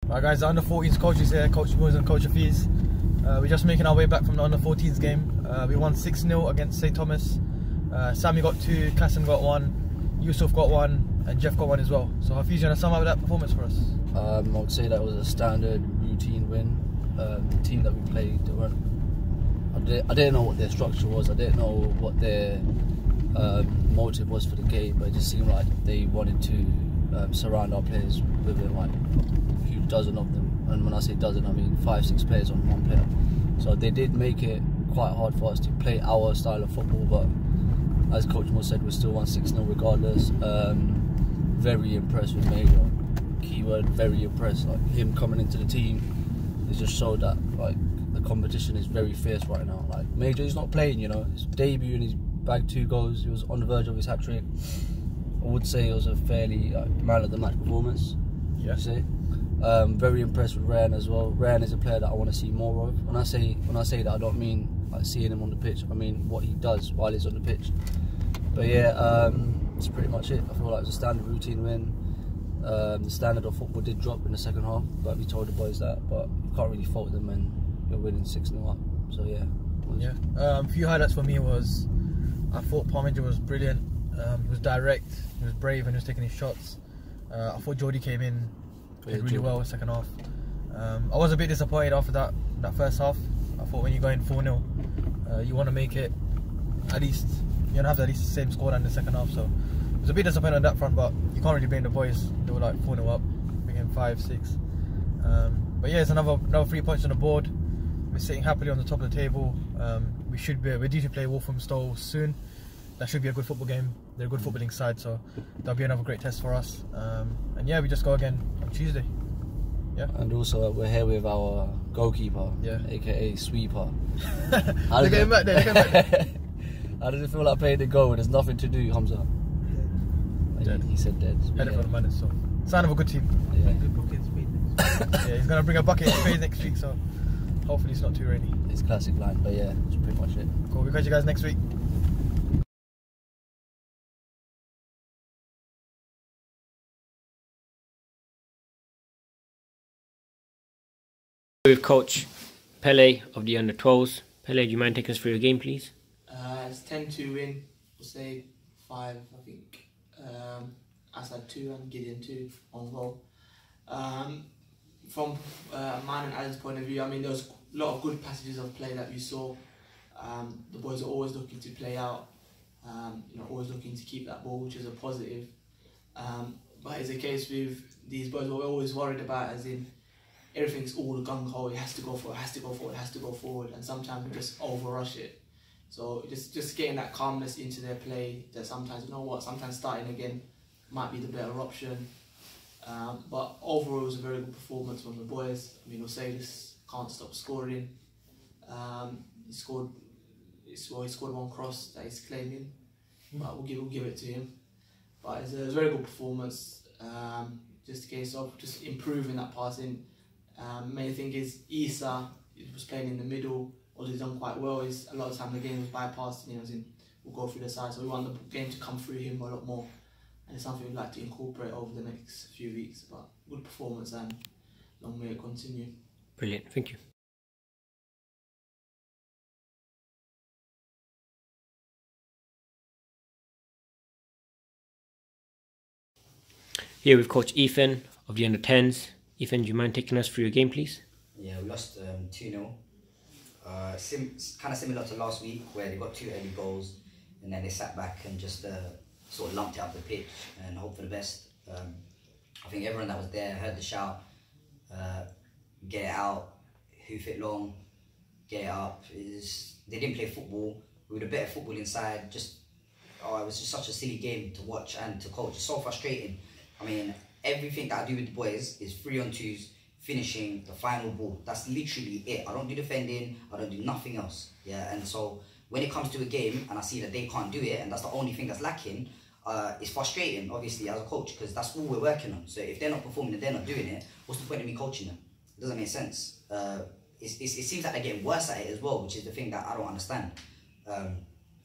Right guys, the under-14s coach is here, Coach Moores and Coach Hafiz. We're just making our way back from the under-14s game. We won 6-0 against St Thomas. Sammy got 2, Kassim got 1, Yusuf got 1, and Jeff got 1 as well. So Hafiz, you want to sum up that performance for us? I would say that was a standard routine win. The team that we played, they weren't, I didn't know what their structure was, I didn't know what their motive was for the game, but it just seemed like they wanted to surround our players with like a few dozen of them, and when I say dozen I mean 5-6 players on one player. So they did make it quite hard for us to play our style of football, but as Coach Moore said, we still won 6-0 regardless. Very impressed with Major. Keyword, very impressed. Like him coming into the team, it just showed that like the competition is very fierce right now. Like Major, he's not playing, you know. His debut and he's bagged 2 goals. He was on the verge of his hat trick. I would say it was a fairly man of the match performance. Yeah. Very impressed with Ryan as well. Ryan is a player that I want to see more of. When I say that, I don't mean like seeing him on the pitch. I mean what he does while he's on the pitch. But yeah, that's pretty much it. I feel like it was a standard routine win. The standard of football did drop in the second half, but we told the boys that. But you can't really fault them when you're winning 6-0 up. So yeah. A few highlights for me was I thought Parminder was brilliant. He was direct, he was brave, and he was taking his shots. I thought Jordi came in, played really well in the second half. I was a bit disappointed after that first half. I thought when you go in 4-0, you want to make it at least, you want to have at least the same score in the second half. So it was a bit disappointed on that front, but you can't really blame the boys. They were like 4-0 up, became 5-6. But yeah, it's another 3 points on the board. We're sitting happily on the top of the table. We're due to play Walthamstow soon. That should be a good football game. They're a good footballing side, so that'll be another great test for us. And yeah, we just go again on Tuesday. Yeah. And also we're here with our goalkeeper, aka Sweeper. They're getting back there. How does it feel like playing the goal when there's nothing to do, Hamza? Dead. He said dead. Headed for the minus, so sign of a good team. Yeah. Yeah, he's gonna bring a bucket in space next week, so hopefully it's not too rainy. It's classic line, but yeah, that's pretty much it. Cool. We'll catch you guys next week. With Coach Pele of the under-12s. Pele, do you mind taking us through your game, please? It's 10-2 win. We'll say 5, I think. Assad 2 and Gideon 2 on goal. From mine and Alan's point of view, I mean, there was a lot of good passages of play that we saw. The boys are always looking to play out, always looking to keep that ball, which is a positive. But it's a case with these boys, what we're always worried about, as in everything's all gung-ho, it has to go forward, it has to go forward, it has to go forward, and sometimes we just over-rush it. So just getting that calmness into their play, that sometimes, you know what, sometimes starting again might be the better option. But overall it was a very good performance from the boys. I mean, Osiris can't stop scoring. He scored 1 cross that he's claiming, but we'll give it to him. But it's a very good performance. Just a case of just improving that passing. Main thing is Isa was playing in the middle. All he's done quite well is a lot of time the game was bypassed, as in we'll go through the side. So we want the game to come through him a lot more, and it's something we'd like to incorporate over the next few weeks. But good performance and long may it continue. Brilliant, thank you. Here with Coach Ethan of the under-10s. Ethan, do you mind taking us through your game, please? Yeah, we lost 2-0. Kind of similar to last week, where they got 2 early goals and then they sat back and just sort of lumped it up the pitch and hoped for the best. I think everyone that was there heard the shout, get it out, hoof it long, get it up. They didn't play football. We were the better football inside. It was just such a silly game to watch and to coach. It's so frustrating. I mean, everything that I do with the boys is 3-on-2s, finishing the final ball. That's literally it. I don't do defending, I don't do nothing else. Yeah, and so when it comes to a game and I see that they can't do it and that's the only thing that's lacking, it's frustrating, obviously, as a coach, because that's all we're working on. So if they're not performing and they're not doing it, what's the point of me coaching them? It doesn't make sense. It seems like they're getting worse at it as well, which is the thing that I don't understand.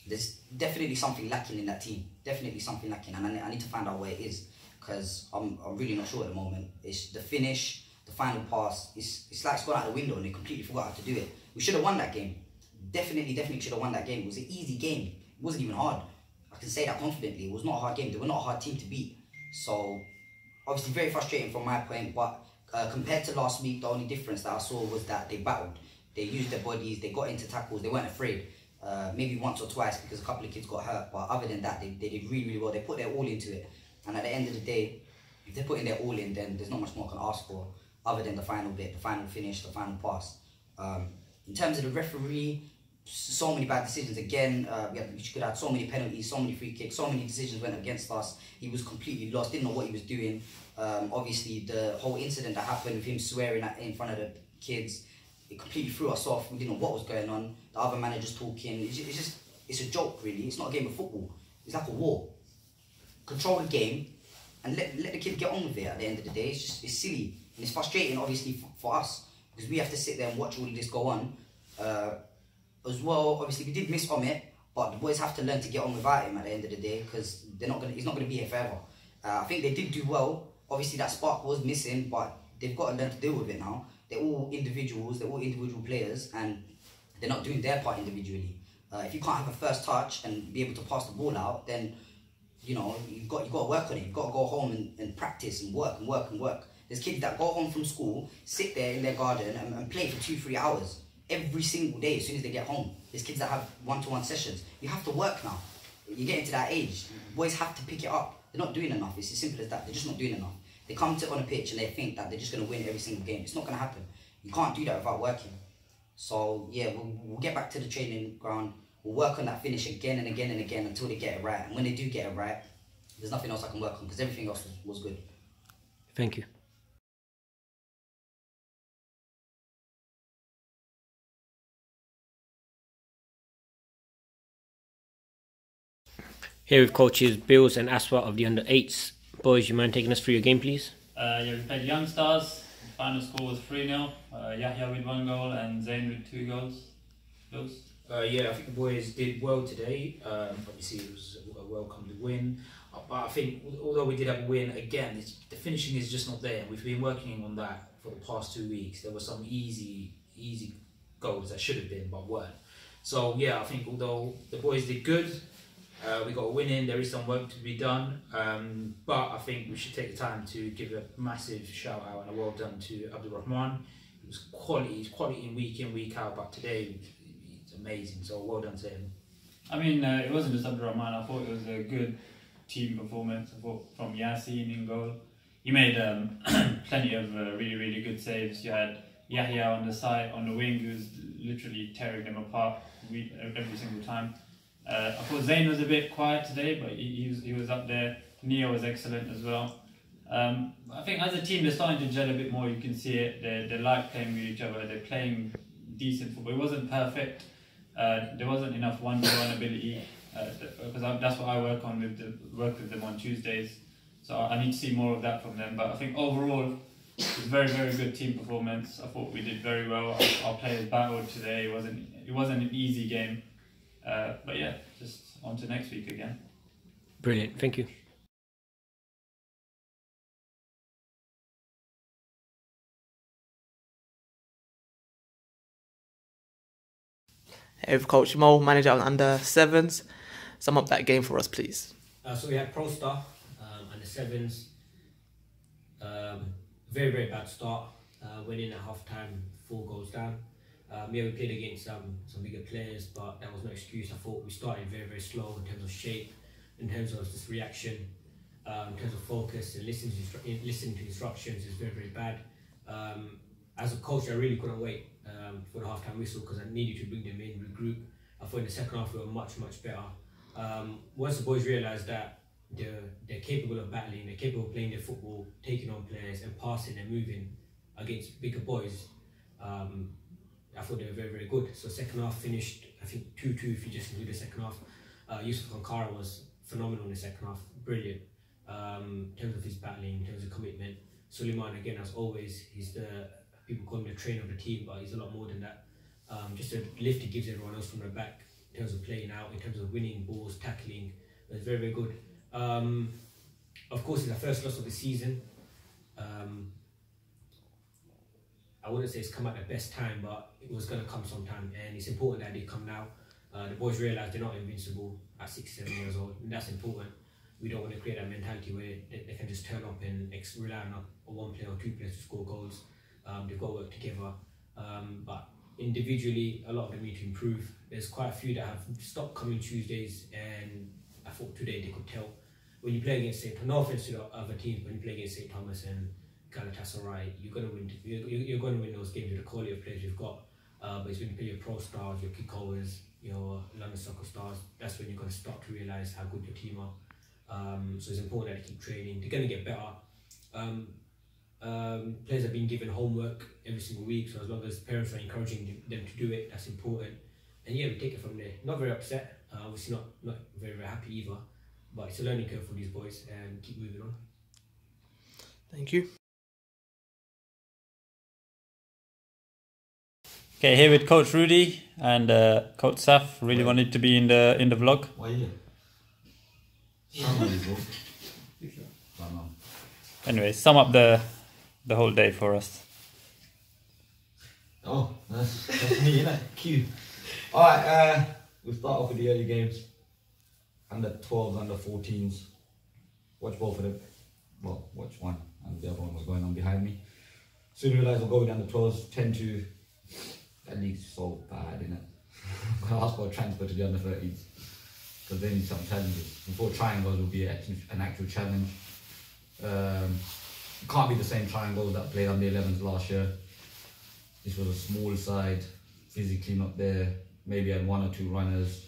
There's definitely something lacking in that team. Definitely something lacking, and I need to find out where it is, because I'm really not sure at the moment. It's the finish, the final pass, it's like it's gone out the window and they completely forgot how to do it. We should have won that game. Definitely should have won that game. It was an easy game. It wasn't even hard. I can say that confidently. It was not a hard game. They were not a hard team to beat. So, obviously very frustrating from my point, but compared to last week, the only difference that I saw was that they battled. They used their bodies, they got into tackles, they weren't afraid. Maybe once or twice because a couple of kids got hurt, but other than that, they did really well. They put their all into it. And at the end of the day, if they're putting their all in, then there's not much more I can ask for other than the final bit, the final finish, the final pass. In terms of the referee, so many bad decisions. Again, we could have had so many penalties, so many free kicks, so many decisions went against us. He was completely lost, didn't know what he was doing. Obviously, the whole incident that happened with him swearing in front of the kids, it completely threw us off. We didn't know what was going on. The other managers talking. It's a joke, really. It's not a game of football. It's like a war. Control the game and let the kid get on with it at the end of the day. It's silly. And it's frustrating, obviously, for us because we have to sit there and watch all of this go on. As well, obviously, we did miss Omit, but the boys have to learn to get on without him at the end of the day because he's not going to be here forever. I think they did do well. Obviously, that spark was missing, but they've got to learn to deal with it now. They're all individuals, they're all individual players, and they're not doing their part individually. If you can't have a first touch and be able to pass the ball out, then you know you've got to work on it. You've got to go home and practice and work. There's kids that go home from school, sit there in their garden and play for 2-3 hours every single day as soon as they get home. There's kids that have one-to-one sessions. You have to work now. You get into that age. Boys have to pick it up. They're not doing enough. It's as simple as that. They're just not doing enough. They come on a pitch and they think that they're just going to win every single game. It's not going to happen. You can't do that without working. So yeah, we'll get back to the training ground. We'll work on that finish again and again and again until they get it right. And when they do get it right, there's nothing else I can work on because everything else was good. Thank you. Here with coaches Bills and Aswa of the under-8s. Boys, you mind taking us through your game, please? Yeah, we played Young Stars. The final score was 3-0. Yahya with 1 goal and Zayn with 2 goals. Bills? Yeah, I think the boys did well today. Obviously, it was a welcomed win. But I think, although we did have a win, again, the finishing is just not there. We've been working on that for the past 2 weeks. There were some easy goals that should have been, but weren't. So, yeah, I think although the boys did good, we got a win in, there is some work to be done. But I think we should take the time to give a massive shout out and a well done to Abdul Rahman. It was quality in, week out, but today it's amazing, so well done to him. I mean, it wasn't just Abdul Rahman. I thought it was a good team performance. I thought from Yasin in goal. He made plenty of really good saves. You had Yahya on the side, on the wing, who was literally tearing them apart every single time. I thought Zayn was a bit quiet today, but he was up there. Neo was excellent as well. I think as a team, they're starting to gel a bit more. You can see it. They like playing with each other. They're playing decent football. It wasn't perfect. There wasn't enough one-to-one ability because that's what I work with them on Tuesdays. So I need to see more of that from them. But I think overall, it was very good team performance. I thought we did very well. Our players battled today. It wasn't an easy game. But yeah, just on to next week again. Brilliant, thank you. Hey, with Coach Mo, manager of under 7s. Sum up that game for us, please. So we had Pro Star, under 7s. Very bad start. Went in at half time, 4 goals down. Yeah, we played against some bigger players, but that was no excuse. I thought we started very slow in terms of shape, in terms of just reaction, in terms of focus and listening to instructions is very bad. As a coach, I really couldn't wait for the half-time whistle because I needed to bring them in, regroup. I thought in the second half we were much better. Once the boys realised that they're capable of battling, they're capable of playing their football, taking on players and passing and moving against bigger boys, I thought they were very good. So second half finished, I think 2-2 if you just include the second half. Yusuf Ankara was phenomenal in the second half, brilliant. In terms of his battling, in terms of commitment. Suleiman, again, as always, he's people call him the trainer of the team, but he's a lot more than that. Just a lift he gives everyone else from the back in terms of playing out, in terms of winning balls, tackling. It was very good. Of course, it's our first loss of the season. I wouldn't say it's come at the best time, but it was going to come sometime, and it's important that they come now. The boys realise they're not invincible at 6-7 years old, and that's important. We don't want to create that mentality where they can just turn up and rely on one player or two players to score goals. They've got to work together, but individually, a lot of them need to improve. There's quite a few that have stopped coming Tuesdays, and I thought today they could tell. When you play against St. Thomas, no offense to the other teams, when you play against St. Thomas and Galatasaray, you're going to win. You're going to win those games with the quality of players you've got. But it's when you play your pro stars, your kick-overs, your London soccer stars, that's when you're going to start to realise how good your team are. So it's important that they keep training. They're going to get better. Players have been given homework every single week, so as long as parents are encouraging them to do it, that's important. And yeah, we take it from there. Not very upset, obviously not very, very happy either, but it's a learning curve for these boys, and keep moving on. Thank you. Okay, here with Coach Rudy and Coach Saf. Really wanted to be in the vlog. Why are you? Anyway, sum up the whole day for us. Oh, that's me, innit? Cute. Alright, we'll start off with the early games. Under 12s, under 14s. Watch both of them. Well, watch one, and the other one was going on behind me. Soon realised we'll go down the 12s, tend to. That league's so bad, innit? I'm going to ask for a transfer to the under 13s. Because they need some challenges. Before triangles will be an actual challenge. It can't be the same triangles that played under 11s last year. This was a small side, physically not there. Maybe had one or two runners,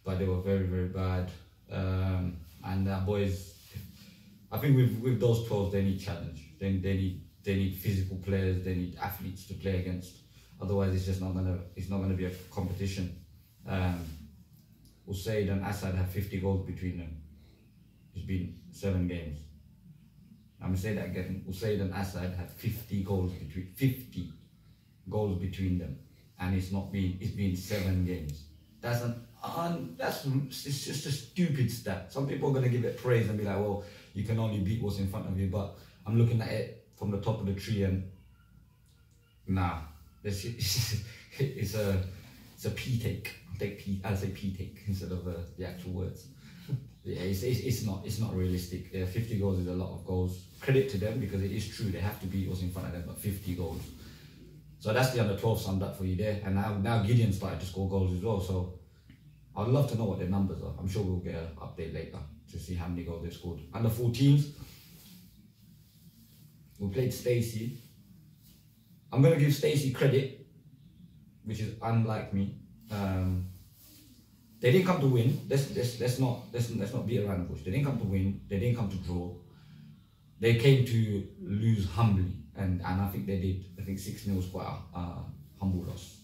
but they were very, very bad. And boys, I think with those 12s, they need challenge. They need physical players. They need athletes to play against. Otherwise, it's just not gonna be a competition. Usaid and Assad have 50 goals between them. It's been 7 games. I'm gonna say that again. Usaid and Assad have 50 goals between them, and it's been 7 games. It's just a stupid stat. Some people are gonna give it praise and be like, well, you can only beat what's in front of you. But I'm looking at it from the top of the tree, and nah, it's a P take. I'll say P take instead of the actual words. Yeah, it's not realistic. 50 goals is a lot of goals. Credit to them, because it is true they have to beat what's in front of them, but 50 goals. So that's the under 12 summed up for you there. And now Gideon started to score goals as well. So I'd love to know what their numbers are. I'm sure we'll get an update later to see how many goals they've scored. Under 14s, we played Stacey. I'm gonna give Stacey credit, which is unlike me. They didn't come to win. Let's not beat around the bush. They didn't come to win. They didn't come to draw. They came to lose humbly, and I think they did. I think 6-0 was quite a humble loss,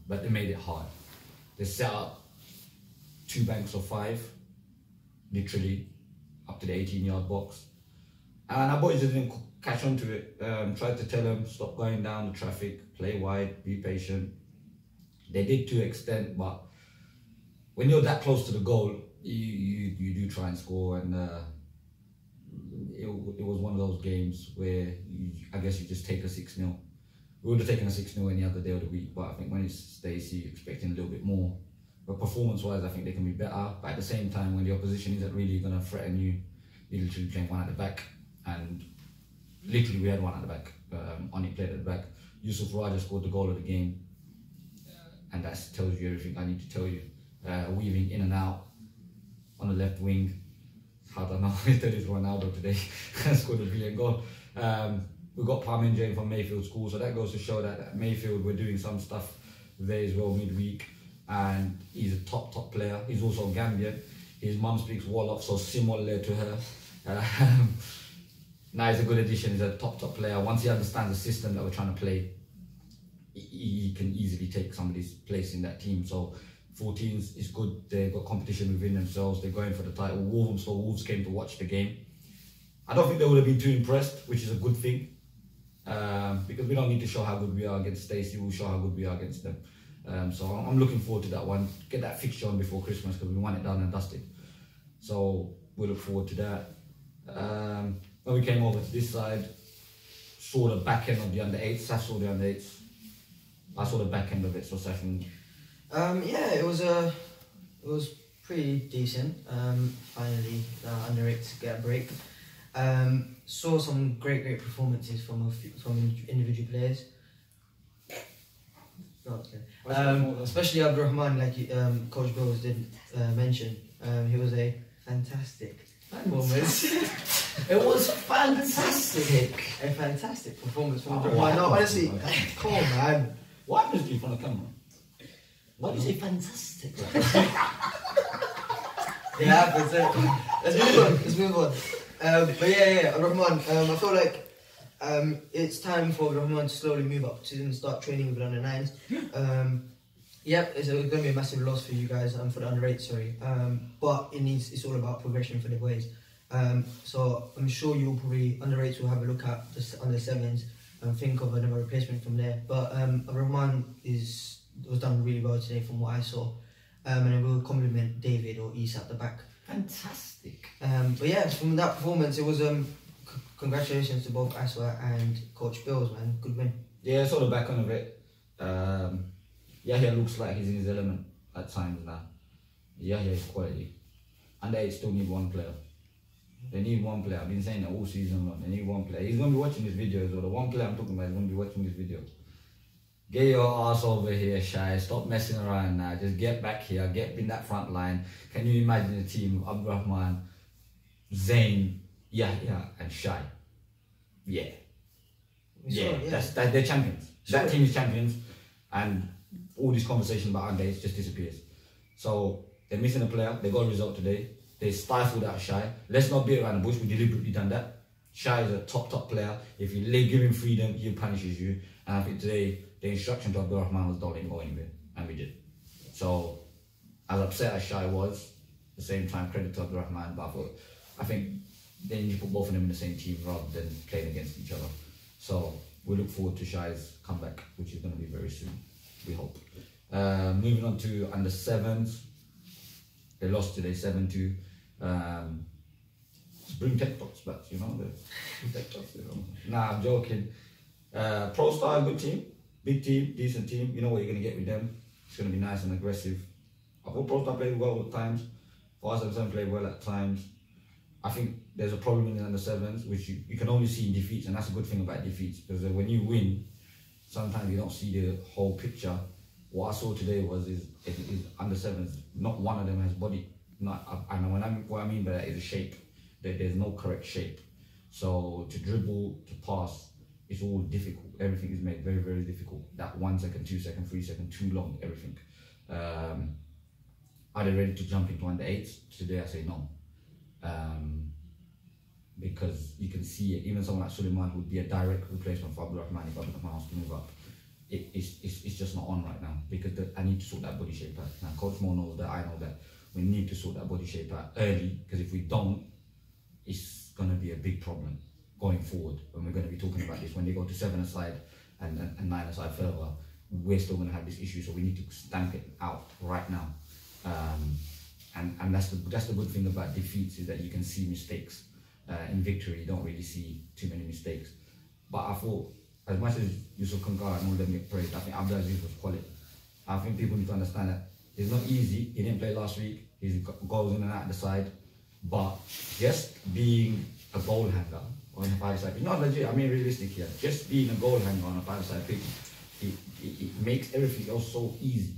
but they made it hard. They set up 2 banks of 5, literally up to the 18-yard box, and our boys didn't catch on to it. Tried to tell them stop going down the traffic, play wide, be patient. They did to an extent, but when you're that close to the goal, you do try and score, and it was one of those games where I guess you just take a 6-0. We would have taken a 6-0 any other day of the week, but I think when it's Stacey, you're expecting a little bit more. But performance-wise, I think they can be better. But at the same time, when the opposition isn't really going to threaten you, you're literally playing one at the back, and literally we had one at the back. Oni played at the back. Yusuf Raja scored the goal of the game, and that tells you everything I need to tell you. Weaving in and out on the left wing. I don't know if that is Ronaldo today. Scored a brilliant goal. We got Parmin from Mayfield School, so that goes to show that at Mayfield we're doing some stuff there as well midweek. And he's a top player. He's also Gambian. His mum speaks Wolof, so similar to her. Now he's a good addition. He's a top player. Once he understands the system that we're trying to play, he can easily take somebody's place in that team. So 14s is good. They've got competition within themselves. They're going for the title. Wolves came to watch the game. I don't think they would have been too impressed, which is a good thing, because we don't need to show how good we are against Stacey. We'll show how good we are against them. So I'm looking forward to that one. Get that fixture on before Christmas, because we want it done and dusted. So we look forward to that. When we came over to this side, saw the back end of the under-8s. Sash saw the under-8s. I saw the back end of it, so Sash. Yeah, it was pretty decent. Finally, under-8s get a break. Saw some great performances from individual players. Especially Abdurrahman, like Coach Bills did mention. He was a fantastic performance. It was fantastic. A fantastic performance from Abdurrahman. No, honestly, come on, man. What happens to you from the camera? Why do you say fantastic? It happens. Let's move on. But yeah, Abdurrahman. I feel like it's time for Abdurrahman to slowly move up to start training with under-9s. Yep, it's going to be a massive loss for you guys, for the under-8, sorry. But it's all about progression for the boys. So I'm sure you'll probably, under-8s will have a look at the under-7s and think of another replacement from there. But Abdurrahman was done really well today from what I saw. And I will compliment David or Isa at the back. Fantastic. But yeah, from that performance, it was congratulations to both Aswa and Coach Bills, man. Good win. Yeah, I saw the back end of it. Yahya looks like he's in his element at times now. Yahya is quality. And they still need one player. They need one player. I've been saying that all season long. They need one player. He's going to be watching this video as well. The one player I'm talking about is going to be watching this video. Get your ass over here, Shy. Stop messing around now. Just get back here. Get in that front line. Can you imagine a team of Abdurrahman, Zayn, Yahya and Shy? Yeah. Yeah, they're champions. That team is champions, and all this conversation about under-8s just disappears. So they're missing a player. They got a result today. They stifled out Shy. Let's not beat around the bush. We deliberately done that. Shy is a top player. If you give him freedom, he punishes you. And I think today the instruction to Abdurrahman was don't let him go anywhere, and we did. So as upset as Shy was, at the same time credit to Abdurrahman, but I think they need to put both of them in the same team rather than playing against each other. So we look forward to Shy's comeback, which is going to be very soon, we hope. Moving on to under-7s. They lost today 7-2. Bring tech talks back, you know. The tech talks, you know. Nah, I'm joking. Pro Star, good team. Big team, decent team. You know what you're going to get with them. It's going to be nice and aggressive. I thought Pro Star played well at times. R77 played well at times. I think there's a problem in the under-7s, which you can only see in defeats, and that's a good thing about defeats, because when you win, sometimes you don't see the whole picture. What I saw today is under-7s, not one of them has body. What I mean by that is a shape. There's no correct shape. So to dribble, to pass, it's all difficult. Everything is made very, very difficult. That 1 second, 2 second, 3 second, too long, everything. Are they ready to jump into under-8s? Today I say no. Because you can see it, even someone like Suleiman would be a direct replacement for Abdurrahman if Abdurrahman has to move up. It's just not on right now, because I need to sort that body shape out. Now Coach Mo knows that, I know that. We need to sort that body shape out early, because if we don't, it's going to be a big problem going forward. When we're going to be talking about this, when they go to 7-a-side and 9-a-side further, we're still going to have this issue, so we need to stamp it out right now. And that's the good thing about defeats, is that you can see mistakes. In victory, you don't really see too many mistakes. But I thought, as much as Yusuf Kankara and all them get praised, I think Abdulaziz was quality. I think people need to understand that it's not easy. He didn't play last week. His goals in and out of the side. But just being a goal hanger on a 5-side pitch, not legit, I mean realistic here, just being a goal hanger on a 5-side pitch, it makes everything else so easy.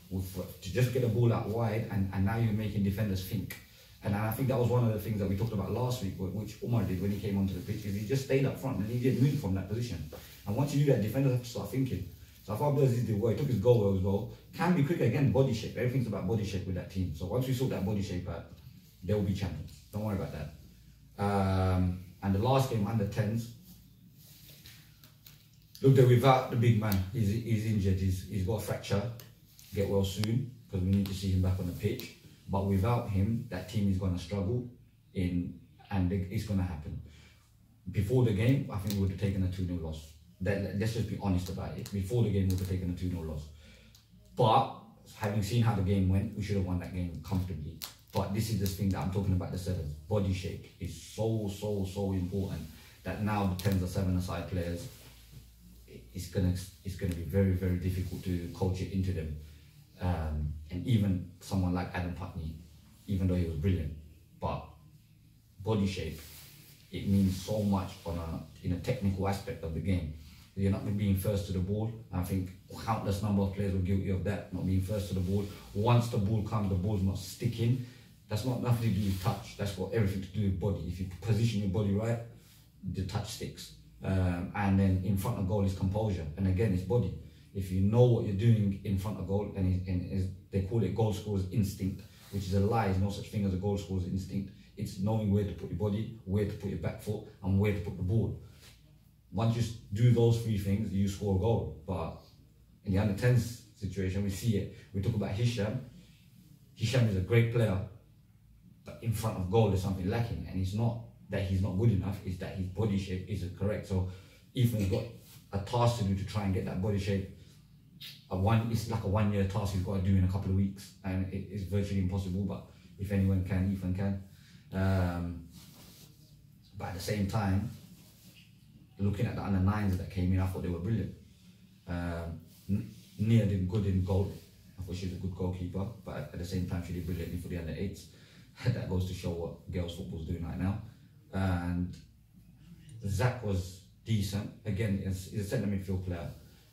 To just get the ball out wide, and now you're making defenders think. And I think that was one of the things that we talked about last week, which Umar did when he came onto the pitch, is he just stayed up front and he didn't move from that position. And once you do that, defenders have to start thinking. So I thought Abdulaziz did well. He took his goal well as well. Can be quicker again, body shape. Everything's about body shape with that team. So once we sort that body shape out, they will be champions. Don't worry about that. And the last game, under-10s, look, they're without the big man. He's injured. He's got a fracture. Get well soon, because we need to see him back on the pitch. But without him, that team is going to struggle, and it's going to happen. Before the game, I think we would have taken a 2-0 loss. Let's just be honest about it. Before the game, we would have taken a 2-0 loss. But having seen how the game went, we should have won that game comfortably. But this is the thing that I'm talking about, the 7s. Body shape is so important. that now the 10s or 7-a-side players, it's gonna be very, very difficult to coach it into them. And even someone like Adam Putney, even though he was brilliant, but body shape, it means so much in a technical aspect of the game. You're not being first to the ball. I think countless number of players were guilty of that, not being first to the ball. Once the ball comes, the ball's not sticking. That's not nothing to do with touch. That's got everything to do with body. If you position your body right, the touch sticks. And then in front of goal is composure. And again, it's body. If you know what you're doing in front of goal, and they call it goal scorer's instinct, which is a lie. There's no such thing as a goal scorer's instinct. It's knowing where to put your body, where to put your back foot, and where to put the ball. Once you do those 3 things, you score a goal. But in the under-10s situation, we see it. We talk about Hisham. Hisham is a great player, but in front of goal there's something lacking, and it's not that he's not good enough, it's that his body shape isn't correct. So Ethan's got a task to do to try and get that body shape. It's like a 1-year task he's got to do in a couple of weeks, and it's virtually impossible, but if anyone can, Ethan can. But at the same time, looking at the under-9s that came in, I thought they were brilliant. Nia did good in goal. I thought she was a good goalkeeper, but at the same time she did brilliantly for the under-8s. That goes to show what girls football's doing right now. And Zach was decent. Again, he's a centre midfield player.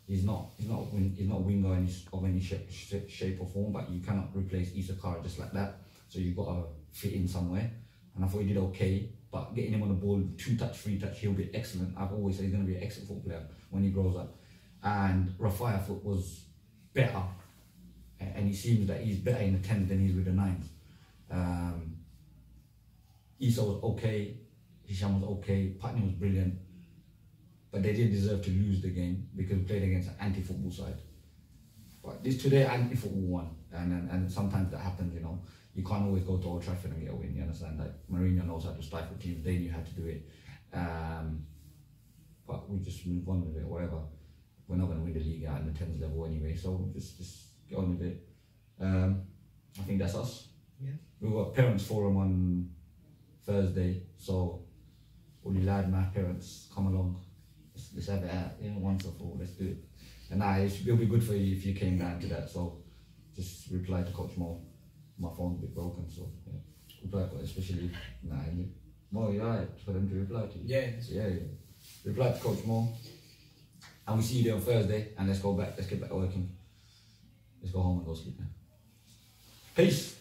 He's not a winger of any shape or form, but you cannot replace Isakara just like that. So you've got to fit in somewhere. And I thought he did okay, but getting him on the ball, 2-touch, 3-touch, he'll be excellent. I've always said he's going to be an excellent football player when he grows up. And Rafai, I thought, was better. And it seems that he's better in the 10s than he is with the 9s. Isa was okay, Hisham was okay, Putney was brilliant, but they didn't deserve to lose the game because we played against an anti-football side. But this today, anti-football won, and sometimes that happens, you know. You can't always go to Old Trafford and get a win, you understand? Like, Mourinho knows how to stifle teams, they knew how to do it. But we just move on with it, whatever. We're not going to win the league at the 10s level anyway, so just get on with it. I think that's us. Yeah. We've got parents forum on Thursday, so all you lad my parents, come along. Let's have it out, you know, once or for all, let's do it. And it'll be good for you if you came down to that, so just reply to Coach Mo. My phone's a bit broken, so yeah. Reply to, especially, Mo, you're right, for them to reply to you. Yeah. Reply to Coach Mo. And we see you there on Thursday, and let's get back working. Let's go home and go sleep now. Peace.